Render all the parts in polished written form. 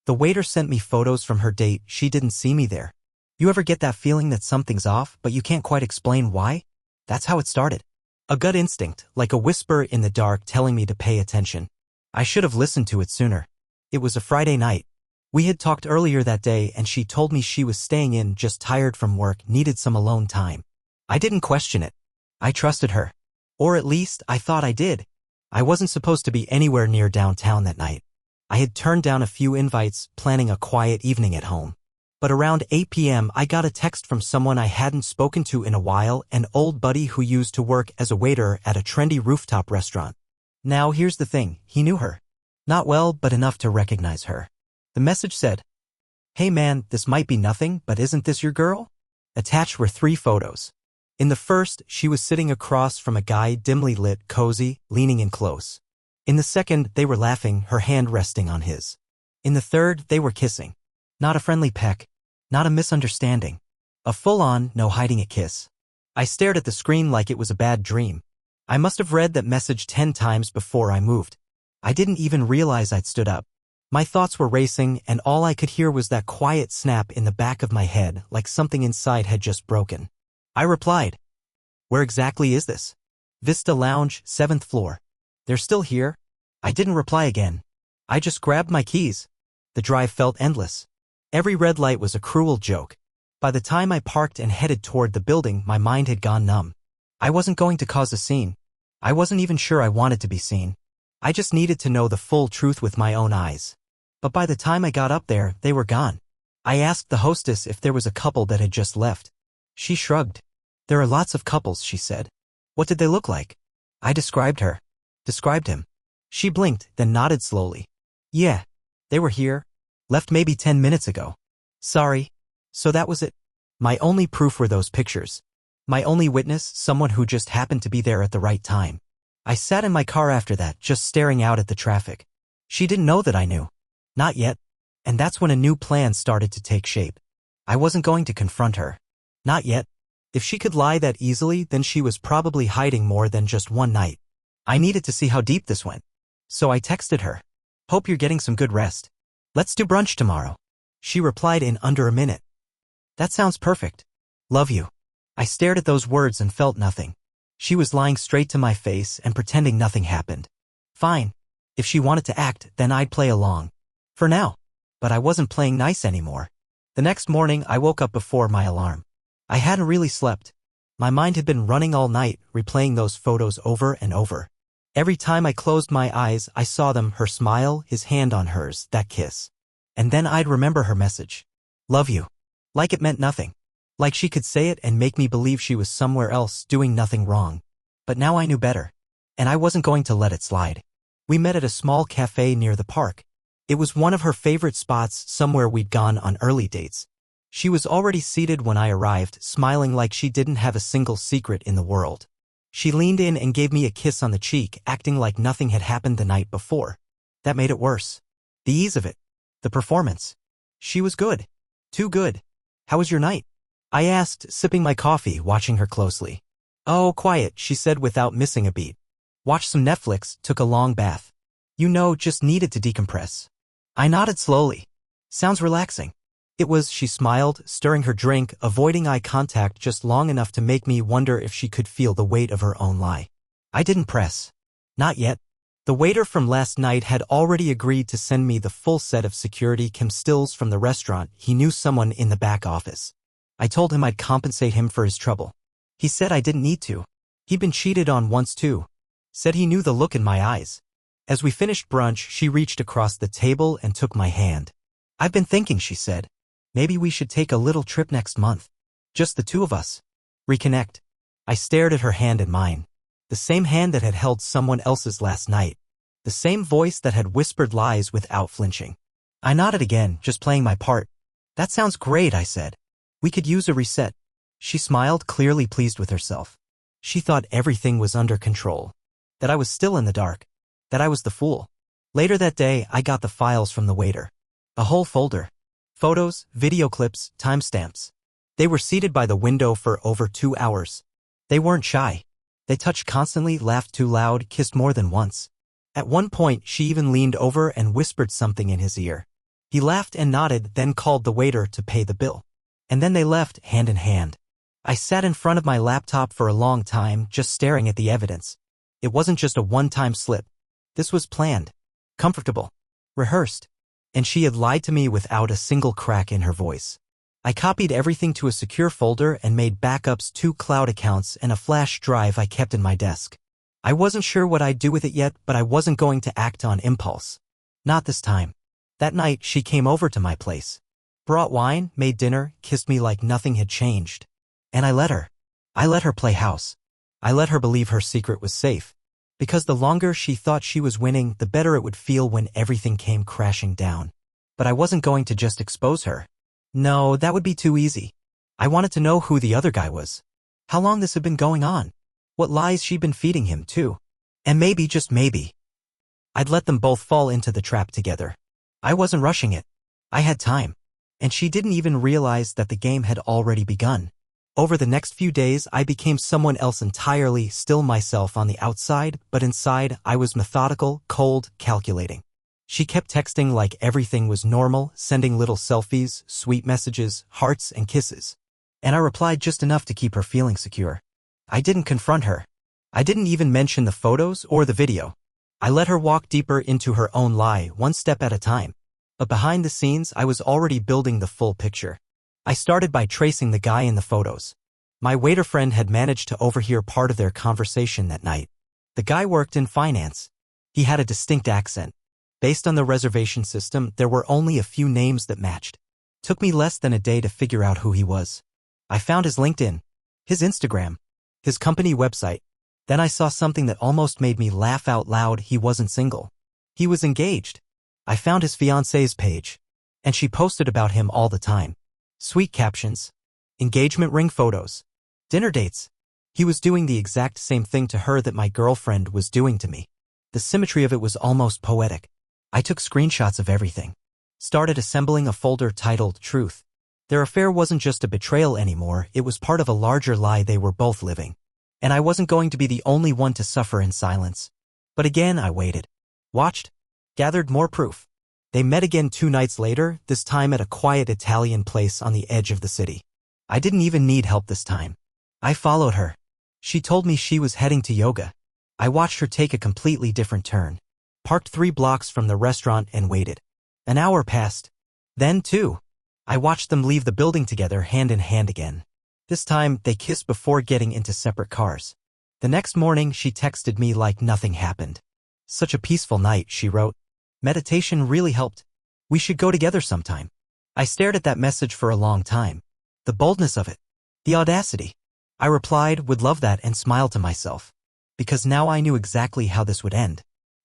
The waiter sent me photos from her date. She didn't see me there. You ever get that feeling that something's off, but you can't quite explain why? That's how it started. A gut instinct, like a whisper in the dark telling me to pay attention. I should have listened to it sooner. It was a Friday night. We had talked earlier that day and she told me she was staying in, just tired from work, needed some alone time. I didn't question it. I trusted her. Or at least, I thought I did. I wasn't supposed to be anywhere near downtown that night. I had turned down a few invites, planning a quiet evening at home. But around 8 p.m. I got a text from someone I hadn't spoken to in a while, an old buddy who used to work as a waiter at a trendy rooftop restaurant. Now here's the thing, he knew her. Not well, but enough to recognize her. The message said, "Hey man, this might be nothing, but isn't this your girl?" Attached were 3 photos. In the first, she was sitting across from a guy, dimly lit, cozy, leaning in close. In the second, they were laughing, her hand resting on his. In the third, they were kissing. Not a friendly peck. Not a misunderstanding. A full-on, no hiding it kiss. I stared at the screen like it was a bad dream. I must have read that message 10 times before I moved. I didn't even realize I'd stood up. My thoughts were racing, and all I could hear was that quiet snap in the back of my head, like something inside had just broken. I replied, "Where exactly is this?" "Vista Lounge, 7th floor. They're still here?" I didn't reply again. I just grabbed my keys. The drive felt endless. Every red light was a cruel joke. By the time I parked and headed toward the building, my mind had gone numb. I wasn't going to cause a scene. I wasn't even sure I wanted to be seen. I just needed to know the full truth with my own eyes. But by the time I got up there, they were gone. I asked the hostess if there was a couple that had just left. She shrugged. "There are lots of couples," she said. "What did they look like?" I described her. Described him. She blinked, then nodded slowly. "Yeah. They were here. Left maybe 10 minutes ago." "Sorry." So that was it. My only proof were those pictures. My only witness, someone who just happened to be there at the right time. I sat in my car after that, just staring out at the traffic. She didn't know that I knew. Not yet. And that's when a new plan started to take shape. I wasn't going to confront her. Not yet. If she could lie that easily, then she was probably hiding more than just one night. I needed to see how deep this went. So I texted her. "Hope you're getting some good rest. Let's do brunch tomorrow." She replied in under a minute. "That sounds perfect. Love you." I stared at those words and felt nothing. She was lying straight to my face and pretending nothing happened. Fine. If she wanted to act, then I'd play along. For now. But I wasn't playing nice anymore. The next morning, I woke up before my alarm. I hadn't really slept. My mind had been running all night, replaying those photos over and over. Every time I closed my eyes, I saw them, her smile, his hand on hers, that kiss. And then I'd remember her message. "Love you." Like it meant nothing. Like she could say it and make me believe she was somewhere else, doing nothing wrong. But now I knew better. And I wasn't going to let it slide. We met at a small cafe near the park. It was one of her favorite spots, somewhere we'd gone on early dates. She was already seated when I arrived, smiling like she didn't have a single secret in the world. She leaned in and gave me a kiss on the cheek, acting like nothing had happened the night before. That made it worse. The ease of it. The performance. She was good. Too good. "How was your night?" I asked, sipping my coffee, watching her closely. "Oh, quiet," she said without missing a beat. "Watched some Netflix, took a long bath. Just needed to decompress." I nodded slowly. "Sounds relaxing." It was, she smiled, stirring her drink, avoiding eye contact just long enough to make me wonder if she could feel the weight of her own lie. I didn't press. Not yet. The waiter from last night had already agreed to send me the full set of security cam stills from the restaurant. He knew someone in the back office. I told him I'd compensate him for his trouble. He said I didn't need to. He'd been cheated on once too. Said he knew the look in my eyes. As we finished brunch, she reached across the table and took my hand. "I've been thinking," she said. "Maybe we should take a little trip next month. Just the 2 of us. Reconnect." I stared at her hand in mine. The same hand that had held someone else's last night. The same voice that had whispered lies without flinching. I nodded again, just playing my part. "That sounds great," I said. "We could use a reset." She smiled, clearly pleased with herself. She thought everything was under control. That I was still in the dark. That I was the fool. Later that day, I got the files from the waiter. A whole folder. Photos, video clips, timestamps. They were seated by the window for over 2 hours. They weren't shy. They touched constantly, laughed too loud, kissed more than once. At one point, she even leaned over and whispered something in his ear. He laughed and nodded, then called the waiter to pay the bill. And then they left, hand in hand. I sat in front of my laptop for a long time, just staring at the evidence. It wasn't just a one-time slip. This was planned, comfortable, rehearsed. And she had lied to me without a single crack in her voice. I copied everything to a secure folder and made backups, 2 cloud accounts and a flash drive I kept in my desk. I wasn't sure what I'd do with it yet, but I wasn't going to act on impulse. Not this time. That night, she came over to my place. Brought wine, made dinner, kissed me like nothing had changed. And I let her. I let her play house. I let her believe her secret was safe. Because the longer she thought she was winning, the better it would feel when everything came crashing down. But I wasn't going to just expose her. No, that would be too easy. I wanted to know who the other guy was. How long this had been going on. What lies she'd been feeding him, too. And maybe, just maybe, I'd let them both fall into the trap together. I wasn't rushing it. I had time. And she didn't even realize that the game had already begun. Over the next few days, I became someone else entirely, still myself on the outside, but inside, I was methodical, cold, calculating. She kept texting like everything was normal, sending little selfies, sweet messages, hearts, and kisses. And I replied just enough to keep her feeling secure. I didn't confront her. I didn't even mention the photos or the video. I let her walk deeper into her own lie, one step at a time. But behind the scenes, I was already building the full picture. I started by tracing the guy in the photos. My waiter friend had managed to overhear part of their conversation that night. The guy worked in finance. He had a distinct accent. Based on the reservation system, there were only a few names that matched. Took me less than a day to figure out who he was. I found his LinkedIn, his Instagram, his company website. Then I saw something that almost made me laugh out loud. He wasn't single. He was engaged. I found his fiancée's page, and she posted about him all the time. Sweet captions, engagement ring photos, dinner dates. He was doing the exact same thing to her that my girlfriend was doing to me. The symmetry of it was almost poetic. I took screenshots of everything. Started assembling a folder titled Truth. Their affair wasn't just a betrayal anymore, it was part of a larger lie they were both living. And I wasn't going to be the only one to suffer in silence. But again, I waited. Watched. Gathered more proof. They met again 2 nights later, this time at a quiet Italian place on the edge of the city. I didn't even need help this time. I followed her. She told me she was heading to yoga. I watched her take a completely different turn. Parked 3 blocks from the restaurant and waited. An hour passed. Then 2. I watched them leave the building together, hand in hand again. This time, they kissed before getting into separate cars. The next morning, she texted me like nothing happened. Such a peaceful night, she wrote. Meditation really helped. We should go together sometime. I stared at that message for a long time. The boldness of it. The audacity. I replied, would love that, and smiled to myself. Because now I knew exactly how this would end.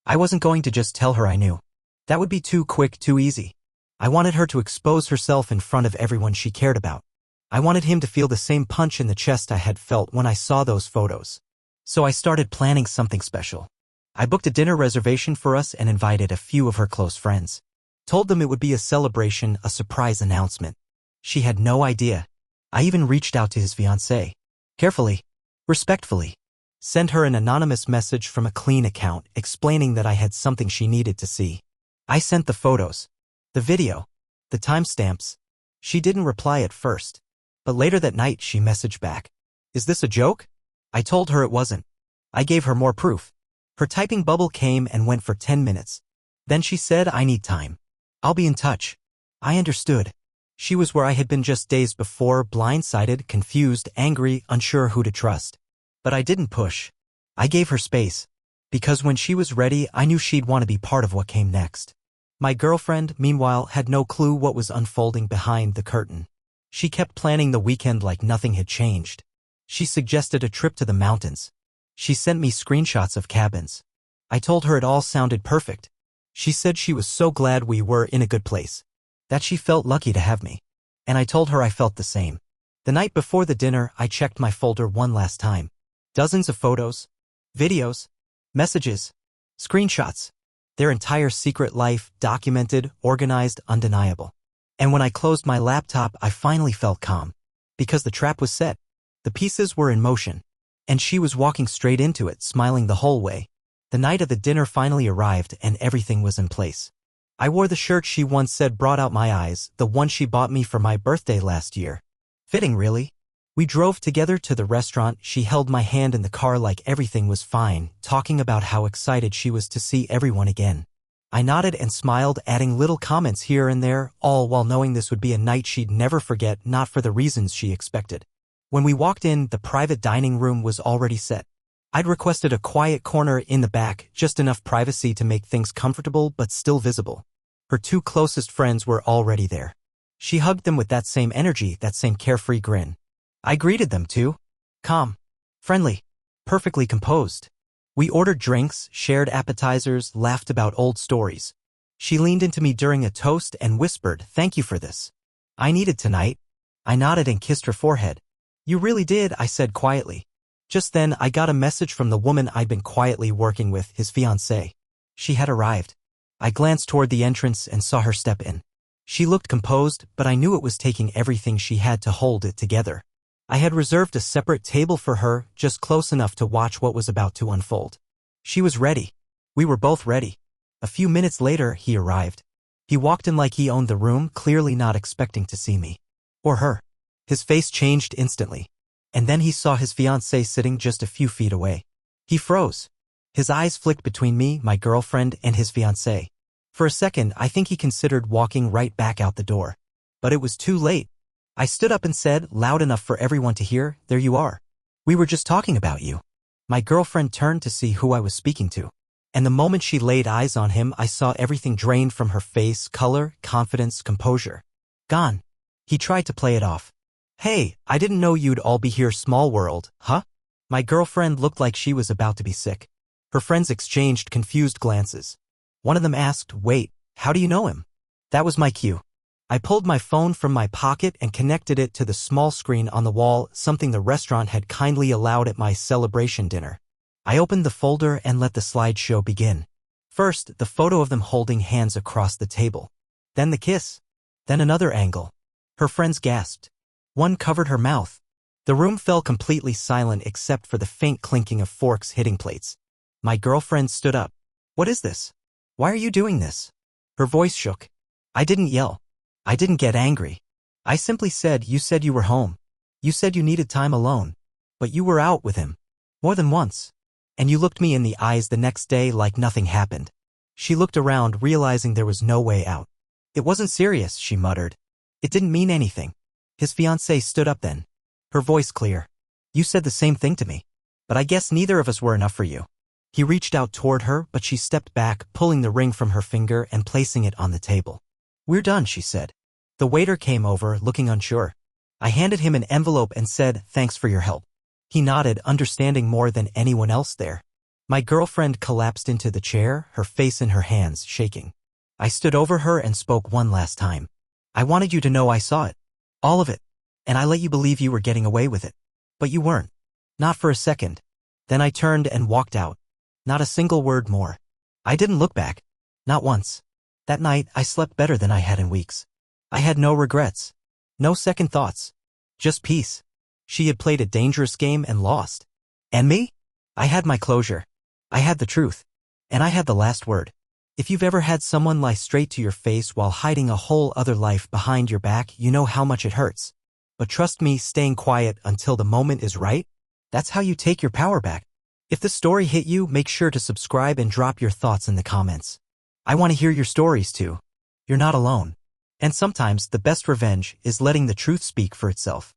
I wasn't going to just tell her I knew. That would be too quick, too easy. I wanted her to expose herself in front of everyone she cared about. I wanted him to feel the same punch in the chest I had felt when I saw those photos. So I started planning something special. I booked a dinner reservation for us and invited a few of her close friends. Told them it would be a celebration, a surprise announcement. She had no idea. I even reached out to his fiancée. Carefully, respectfully. Sent her an anonymous message from a clean account explaining that I had something she needed to see. I sent the photos, the video, the timestamps. She didn't reply at first, but later that night she messaged back. Is this a joke? I told her it wasn't. I gave her more proof. Her typing bubble came and went for 10 minutes. Then she said, I need time. I'll be in touch. I understood. She was where I had been just days before, blindsided, confused, angry, unsure who to trust. But I didn't push. I gave her space. Because when she was ready, I knew she'd want to be part of what came next. My girlfriend, meanwhile, had no clue what was unfolding behind the curtain. She kept planning the weekend like nothing had changed. She suggested a trip to the mountains. She sent me screenshots of cabins. I told her it all sounded perfect. She said she was so glad we were in a good place. That she felt lucky to have me. And I told her I felt the same. The night before the dinner, I checked my folder one last time. Dozens of photos, videos, messages, screenshots. Their entire secret life, documented, organized, undeniable. And when I closed my laptop, I finally felt calm. Because the trap was set. The pieces were in motion. And she was walking straight into it, smiling the whole way. The night of the dinner finally arrived and everything was in place. I wore the shirt she once said brought out my eyes, the one she bought me for my birthday last year. Fitting, really. We drove together to the restaurant. She held my hand in the car like everything was fine, talking about how excited she was to see everyone again. I nodded and smiled, adding little comments here and there, all while knowing this would be a night she'd never forget, not for the reasons she expected. When we walked in, the private dining room was already set. I'd requested a quiet corner in the back, just enough privacy to make things comfortable but still visible. Her two closest friends were already there. She hugged them with that same energy, that same carefree grin. I greeted them too. Calm. Friendly. Perfectly composed. We ordered drinks, shared appetizers, laughed about old stories. She leaned into me during a toast and whispered, "Thank you for this. I needed tonight." I nodded and kissed her forehead. "You really did," I said quietly. Just then, I got a message from the woman I'd been quietly working with, his fiancée. She had arrived. I glanced toward the entrance and saw her step in. She looked composed, but I knew it was taking everything she had to hold it together. I had reserved a separate table for her, just close enough to watch what was about to unfold. She was ready. We were both ready. A few minutes later, he arrived. He walked in like he owned the room, clearly not expecting to see me. Or her. His face changed instantly. And then he saw his fiancée sitting just a few feet away. He froze. His eyes flicked between me, my girlfriend, and his fiancée. For a second, I think he considered walking right back out the door. But it was too late. I stood up and said, loud enough for everyone to hear, "There you are. We were just talking about you." My girlfriend turned to see who I was speaking to. And the moment she laid eyes on him, I saw everything drained from her face, color, confidence, composure. Gone. He tried to play it off. "Hey, I didn't know you'd all be here, small world, huh?" My girlfriend looked like she was about to be sick. Her friends exchanged confused glances. One of them asked, "Wait, how do you know him?" That was my cue. I pulled my phone from my pocket and connected it to the small screen on the wall, something the restaurant had kindly allowed at my celebration dinner. I opened the folder and let the slideshow begin. First, the photo of them holding hands across the table. Then the kiss. Then another angle. Her friends gasped. One covered her mouth. The room fell completely silent except for the faint clinking of forks hitting plates. My girlfriend stood up. "What is this? Why are you doing this?" Her voice shook. I didn't yell. I didn't get angry. I simply said, "You said you were home. You said you needed time alone. But you were out with him. More than once. And you looked me in the eyes the next day like nothing happened." She looked around, realizing there was no way out. "It wasn't serious," she muttered. "It didn't mean anything." His fiancée stood up then. Her voice clear. "You said the same thing to me. But I guess neither of us were enough for you." He reached out toward her, but she stepped back, pulling the ring from her finger and placing it on the table. "We're done," she said. The waiter came over, looking unsure. I handed him an envelope and said, "Thanks for your help." He nodded, understanding more than anyone else there. My girlfriend collapsed into the chair, her face in her hands, shaking. I stood over her and spoke one last time. "I wanted you to know I saw it. All of it. And I let you believe you were getting away with it. But you weren't. Not for a second." Then I turned and walked out. Not a single word more. I didn't look back. Not once. That night, I slept better than I had in weeks. I had no regrets. No second thoughts. Just peace. She had played a dangerous game and lost. And me? I had my closure. I had the truth. And I had the last word. If you've ever had someone lie straight to your face while hiding a whole other life behind your back, you know how much it hurts. But trust me, staying quiet until the moment is right, that's how you take your power back. If the story hit you, make sure to subscribe and drop your thoughts in the comments. I want to hear your stories too. You're not alone. And sometimes the best revenge is letting the truth speak for itself.